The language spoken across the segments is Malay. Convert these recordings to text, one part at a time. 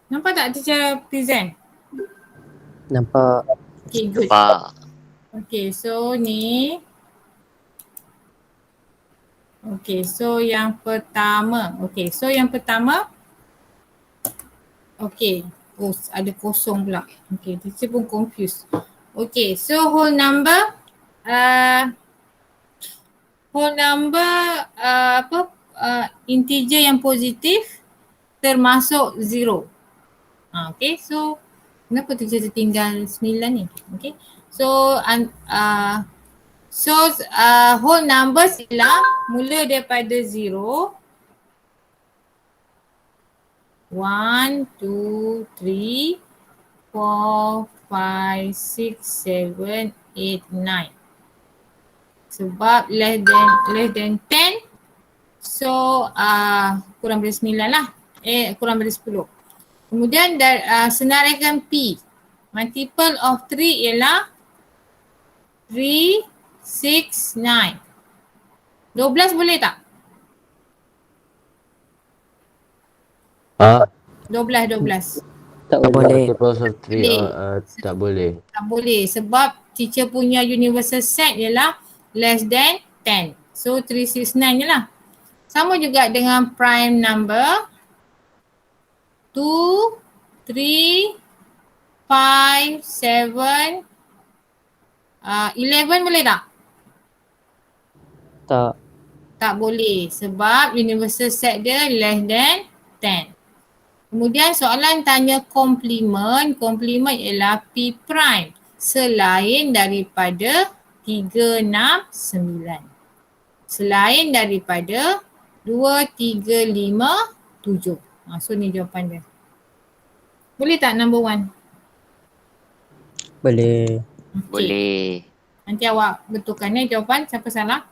Nampak tak teacher present? Nampak. Okay, good. Nampak. Okay, so ni. Okay, so yang pertama. Okay, so yang pertama. Okay. Oh, ada kosong pula. Okay, teacher pun confused. Okay, so whole number. Whole number integer yang positif termasuk 0. Okay, so kenapa teacher tertinggal 9 ni? Okay, so whole numbers ialah mula daripada 0, 1, 2, 3, 4, 5, 6, 7, 8, 9. Sebab less than 10, so kurang dari 9 lah. Kurang dari 10. Kemudian senaraikan P. Multiple of 3 ialah 3, 6, 9. 12 boleh tak? 12. Tak boleh. Multiples of 3 Boleh. tak boleh. Tak boleh sebab teacher punya universal set ialah less than 10. So 3, 6, 9 je lah. Sama juga dengan prime number. 2, 3, 5, 7, 11 boleh tak? Tak. Tak boleh sebab universal set dia less than 10. Kemudian soalan tanya komplement. Komplement ialah P prime selain daripada 3, 6, 9. Selain daripada 2, 3, 5, 7. So ni jawapan dia. Boleh tak number 1? Boleh. Okay. Boleh. Nanti awak betulkan jawapan siapa salah.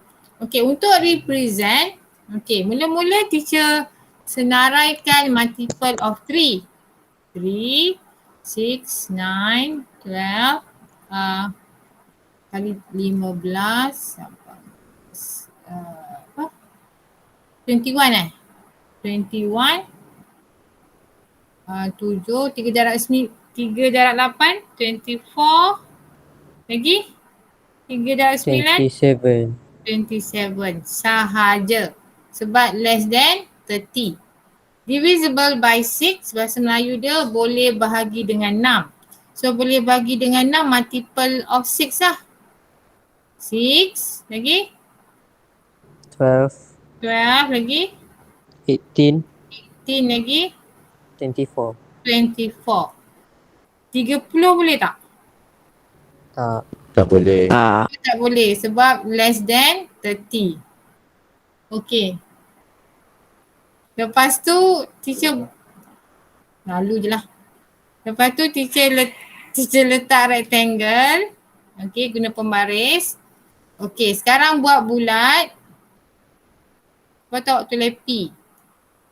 Okey, untuk represent. Okey, mula-mula teacher senaraikan multiple of 3. 3, 6, 9, 12, kali 15, 21 21, 7, 3 darab 8, 24, lagi 3 darab 9, 27 sahaja sebab less than 30. Divisible by 6, bahasa Melayu dia boleh bahagi dengan 6. So boleh bahagi dengan 6 multiple of 6 lah. 6 lagi 12. 12 lagi 18. 18 lagi 24. 24. 30 boleh tak? Tak. Tak boleh. Tak boleh sebab less than 30. Okay. Lepas tu teacher lalu je lah. Lepas tu teacher letak rectangle. Okay, guna pembaris. Okay, sekarang buat bulat. Kau tahu tulis P.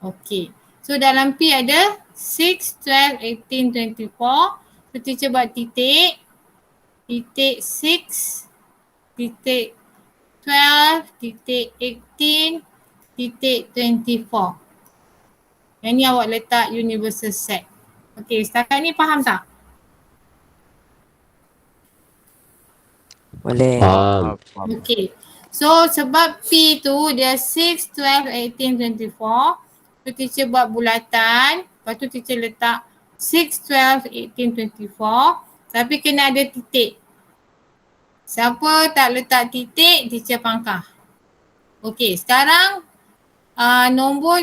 Okay. So dalam P ada 6, 12, 18, 24. So teacher buat titik. Titik 6. Titik 12. Titik 18. Titik 24. Yang ni awak letak universal set. Okay, setakat ni faham tak? Boleh. Faham. Okay. So sebab P tu dia 6, 12, 18, 24. So teacher buat bulatan. Lepas tu teacher letak 6, 12, 18, 24. Tapi kena ada titik. Siapa tak letak titik, teacher pangkah. Okay, sekarang nombor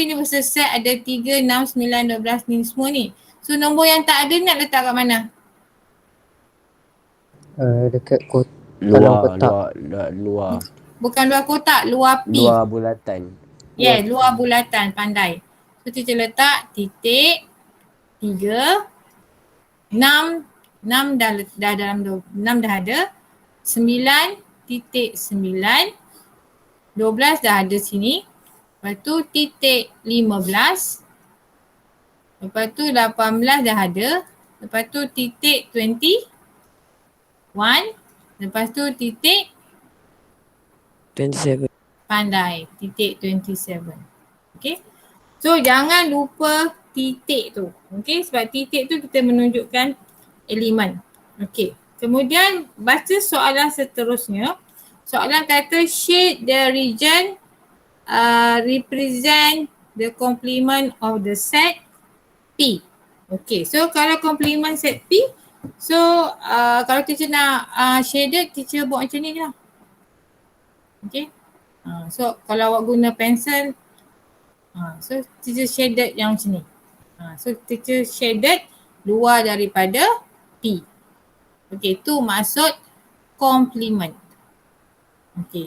universal set ada 3, 6, 9, 12 ni semua ni. So nombor yang tak ada nak letak kat mana? Dekat dalam kotak. Luar. Bukan luar kotak, luar P. Luar bulatan. Yes, luar bulatan, pandai. So teacher letak titik 3, 6 dah dalam 6 dah ada, 9 titik 9, 12 dah ada sini. Lepas tu titik 15. Lepas tu 18 dah ada. Lepas tu titik 21. Lepas tu titik 27. pandai, titik 27. Okay. So jangan lupa titik tu. Okey, sebab titik tu kita menunjukkan elemen. Okey. Kemudian baca soalan seterusnya. Soalan kata shade the region represent the complement of the set P. Okay, so kalau complement set P, so kalau teacher nak shaded, teacher buat macam ni je lah. Okay, so kalau awak guna pensel, so teacher shaded yang macam ni. So teacher shaded luar daripada P. Okay, tu maksud complement. Okay,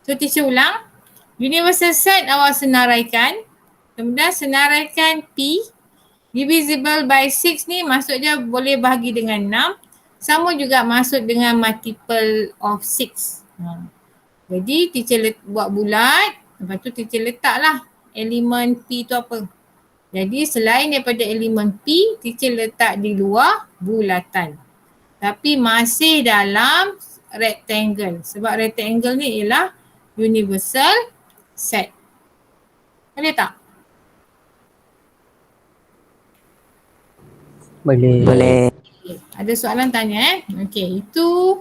so teacher ulang. Universal set awak senaraikan, kemudian senaraikan P divisible by 6 ni maksudnya boleh bahagi dengan 6. Sama juga maksud dengan multiple of 6. Jadi teacher buat bulat, lepas tu teacher letaklah elemen P tu apa. Jadi selain daripada elemen P, teacher letak di luar bulatan. Tapi masih dalam rectangle. Sebab rectangle ni ialah universal set. Boleh tak? Boleh. Okay. Ada soalan tanya Okey, itu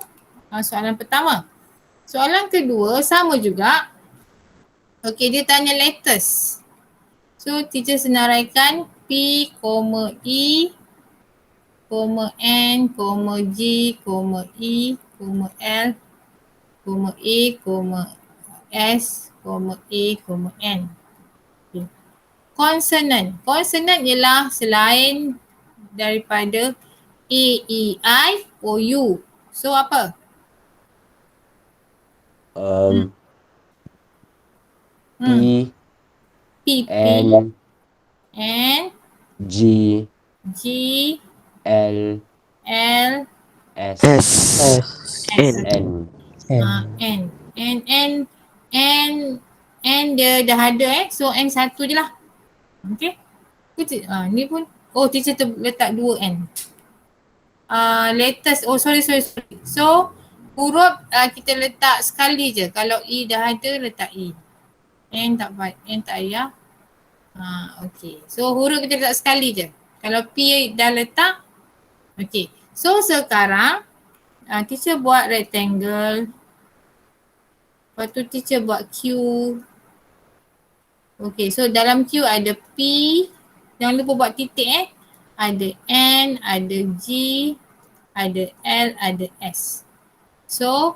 soalan pertama. Soalan kedua sama juga. Okey, dia tanya letters. So teacher senaraikan P, E, N, G, E, L, A, S, A, N. Okay. Consonant. Consonant ialah selain daripada A, E, I, O, U. So apa? P, P, N, N, G, G, L, L, S, S. N. N. N dia dah ada so N satu je lah. Okay. Ni pun, teacher letak 2 N. Letters, sorry. So huruf kita letak sekali je. Kalau E dah ada, letak E. N tak payah. Okay. So huruf kita letak sekali je. Kalau P dah letak, okay. So sekarang teacher buat rectangle. Lepas tu teacher buat Q. Okay, so dalam Q ada P. Jangan lupa buat titik Ada N, ada G, ada L, ada S. So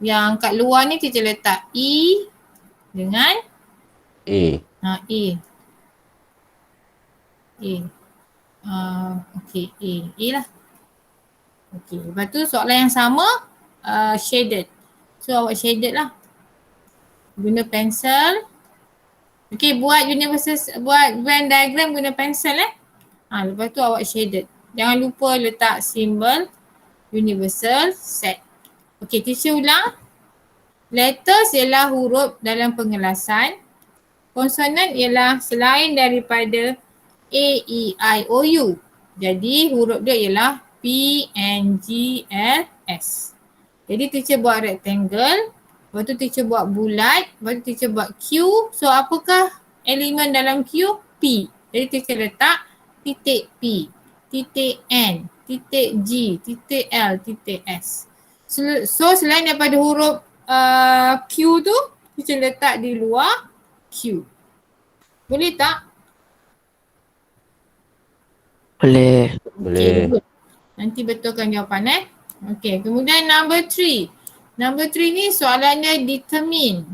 yang kat luar ni teacher letak E dengan A. E. Okay, A lah. Okay, lepas tu soalan yang sama shaded. So awak shaded lah. Guna pensel. Okay, buat Venn diagram guna pensel lepas tu awak shaded. Jangan lupa letak simbol universal set. Okay, teacher ulang. Letters ialah huruf dalam pengelasan. Konsonan ialah selain daripada A, E, I, O, U. Jadi huruf dia ialah P, N, G, L, S. Jadi teacher buat rectangle. Lepas tu teacher buat bulat. Lepas tu teacher buat Q. So apakah elemen dalam Q? P. Jadi teacher letak titik P, titik N, titik G, titik L, titik S. So selain daripada huruf Q tu, teacher letak di luar Q. Boleh tak? Boleh. Boleh. Okay, nanti betulkan jawapan Okay, kemudian number 3. Number 3 ni soalannya determine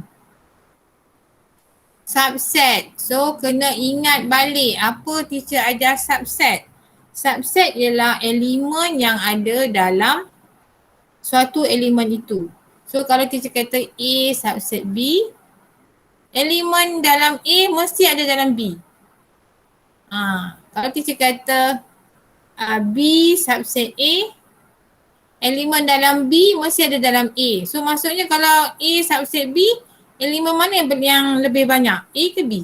subset. So kena ingat balik apa teacher ajar subset. Subset ialah elemen yang ada dalam suatu elemen itu. So kalau teacher kata A subset B, elemen dalam A mesti ada dalam B. Kalau teacher kata B subset A, elemen dalam B mesti ada dalam A. So maksudnya kalau A subset B, elemen mana yang lebih banyak? A ke B?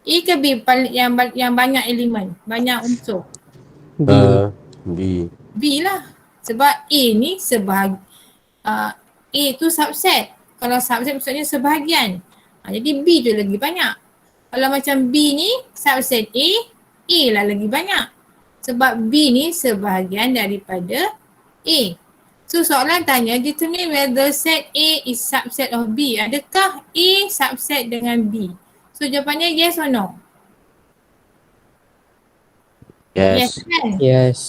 A ke B yang banyak elemen, banyak unsur? B. B. B lah. Sebab A ni A tu subset. Kalau subset maksudnya sebahagian. Jadi B tu lagi banyak. Kalau macam B ni subset A lah lagi banyak. Sebab B ni sebahagian daripada A. So soalan tanya determine whether set A is subset of B. Adakah A subset dengan B? So jawapannya yes or no? Yes Yes. kan? Yes.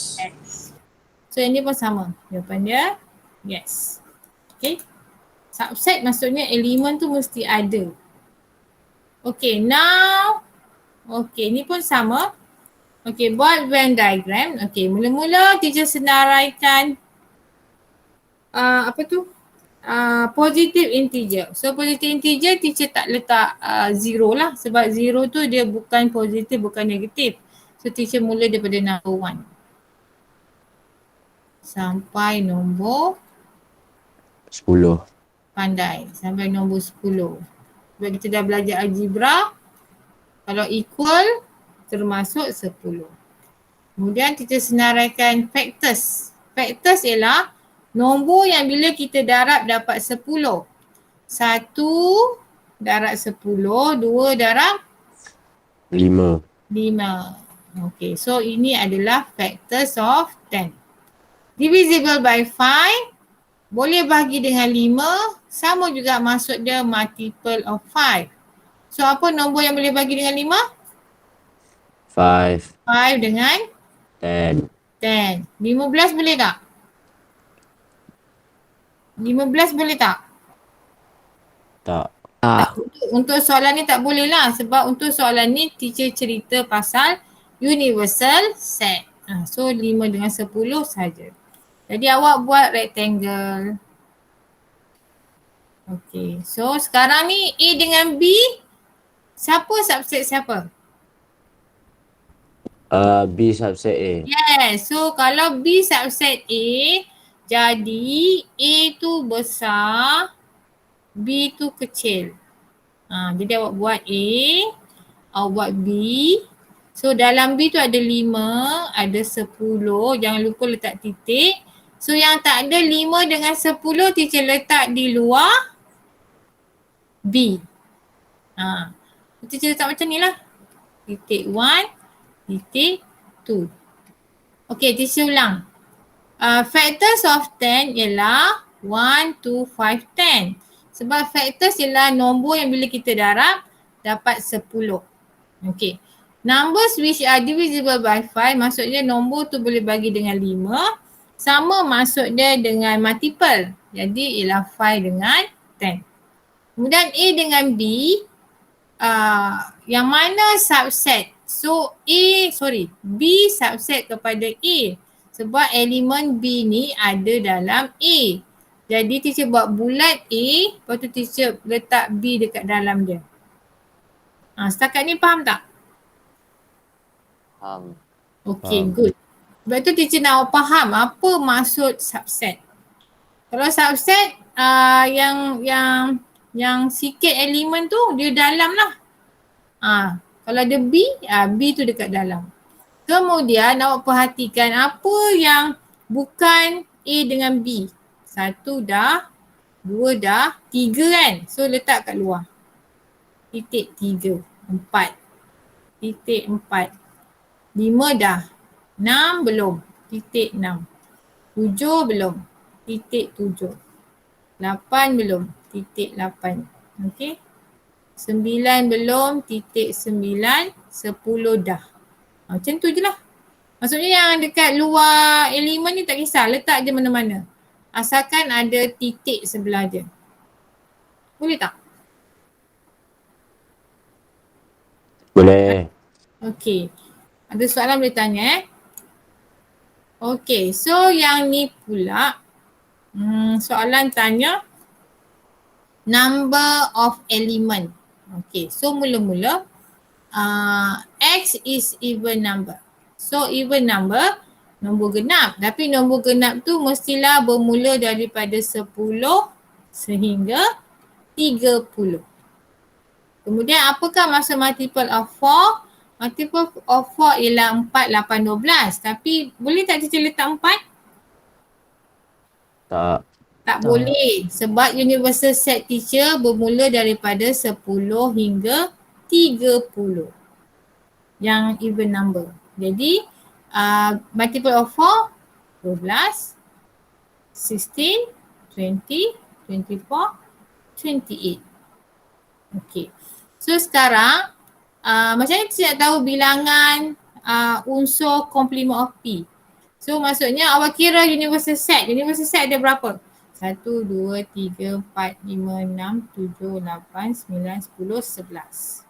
So yang ni pun sama. Jawapan dia yes. Okay. Subset maksudnya elemen tu mesti ada. Okay, now. Okay, ni pun sama. Okay, buat Venn diagram. Okay, mula-mula teacher senaraikan apa tu? Positive integer. So positive integer teacher tak letak zero lah. Sebab zero tu dia bukan positif, bukan negatif. So teacher mula daripada number 1. Sampai nombor 10. pandai. Sampai nombor 10. Sebab kita dah belajar algebra. Kalau equal termasuk 10. Kemudian kita senaraikan factors. Factors ialah nombor yang bila kita darab dapat 10. 1 darab 10, 2 darab 5. 5. Okay, so ini adalah factors of 10. Divisible by 5, boleh bahagi dengan 5, sama juga maksud dia multiple of 5. So apa nombor yang boleh bagi dengan 5? 5. 5 dengan 10. 10. 15 boleh tak? 15 boleh tak? Tak. Tak. Untuk soalan ni tak boleh lah. Sebab untuk soalan ni teacher cerita pasal universal set. So 5 dengan 10 saja. Jadi awak buat rectangle. Okay. So sekarang ni A dengan B. Siapa subset siapa? B subset A. Yes. So kalau B subset A, jadi A tu besar, B tu kecil. Jadi awak buat A, awak buat B. So dalam B tu ada 5, ada 10. Jangan lupa letak titik. So yang tak ada 5 dengan 10 teacher letak di luar B. Teacher letak macam ni lah. Titik 1, titik 2. Okay, teacher ulang. Factors of 10 ialah 1, 2, 5, 10. Sebab factors ialah nombor yang bila kita darab dapat 10. Okay. Numbers which are divisible by 5 maksudnya nombor tu boleh bagi dengan 5. Sama maksud dia dengan multiple. Jadi ialah 5 dengan 10. Kemudian A dengan B, yang mana subset? So B subset kepada A. Sebab elemen B ni ada dalam A. Jadi teacher buat bulat A, lepas tu teacher letak B dekat dalam dia. Setakat ni faham tak? Faham. Okay, Faham. good. Sebab tu teacher nak faham apa maksud subset. Kalau subset yang sikit elemen tu dia dalam lah. Kalau ada B, B tu dekat dalam. Kemudian awak perhatikan apa yang bukan A dengan B. 1 dah, 2 dah, 3 kan? So letak kat luar. Titik 3, 4. Titik 4. 5 dah. 6 belum. Titik 6. 7 belum. Titik 7. 8 belum. Titik 8. Okey. 9 belum. Titik 9. 10 dah. Macam tu je lah. Maksudnya yang dekat luar elemen ni tak kisah. Letak je mana-mana. Asalkan ada titik sebelah dia. Boleh tak? Boleh. Okey. Ada soalan boleh tanya Okey. So yang ni pula. Soalan tanya. Number of element. Okey. So mula-mula. X is even number. So even number. Nombor genap. Tapi nombor genap tu mestilah bermula daripada 10 sehingga 30. Kemudian apakah maksud multiple of 4? Multiple of 4 ialah 4, 8, 12. Tapi boleh tak teacher letak 4? Tak. Tak boleh sebab universal set teacher bermula daripada 10 hingga 30 yang even number. Jadi multiple of 4, 12, 16, 20, 24, 28. Okay. So sekarang macam mana kita nak tahu bilangan unsur komplement of P? So maksudnya awak kira universal set. Universal set ada berapa? 1, 2, 3, 4, 5, 6, 7, 8, 9, 10, 11.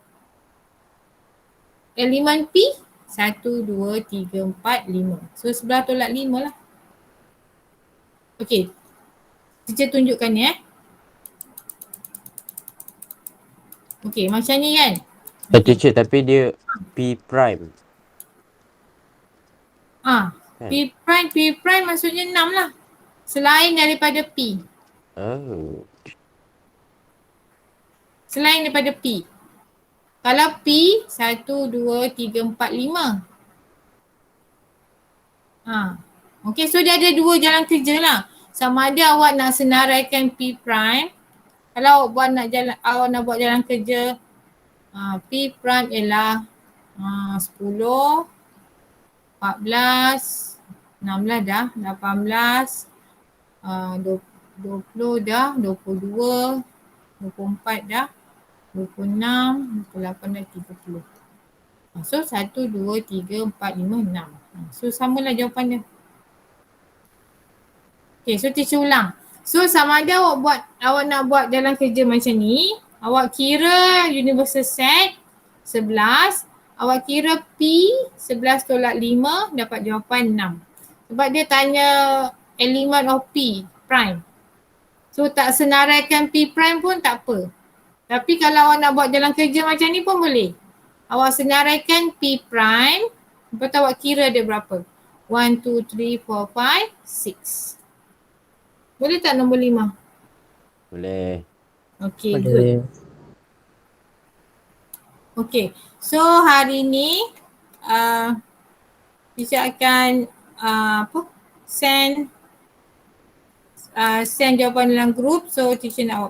Elemen P 1, 2, 3, 4, 5. So 11 tolak 5 lah. Okay. Teacher tunjukkan ni Okay macam ni kan. Teacher tapi dia P prime. P prime maksudnya 6 lah. Selain daripada P. Oh. Selain daripada P. Kalau P 1, 2, 3, 4, 5. Okay, so dia ada dua jalan kerja lah. Sama ada awak nak senaraikan P prime. Kalau awak nak buat jalan kerja P prime ialah 10, 14, 16 dah, 18, 20 dah, 22, 24 dah, 26, 28 dah, 30. So 1, 2, 3, 4, 5, 6. So samalah jawapan dia. Okay, so teacher ulang. So sama ada awak nak buat jalan kerja macam ni, awak kira universal set 11, awak kira P 11 tolak 5 dapat jawapan 6. Sebab dia tanya elemen of P prime. So tak senaraikan P prime pun tak apa. Tapi kalau awak nak buat jalan kerja macam ni pun boleh. Awak senaraikan P prime, lepas tu awak kira dia berapa. 1, 2, 3, 4, 5, 6. Boleh tak nombor 5? Boleh. Okay, good. Okay, so hari ni teacher akan send jawapan dalam group. So teacher nak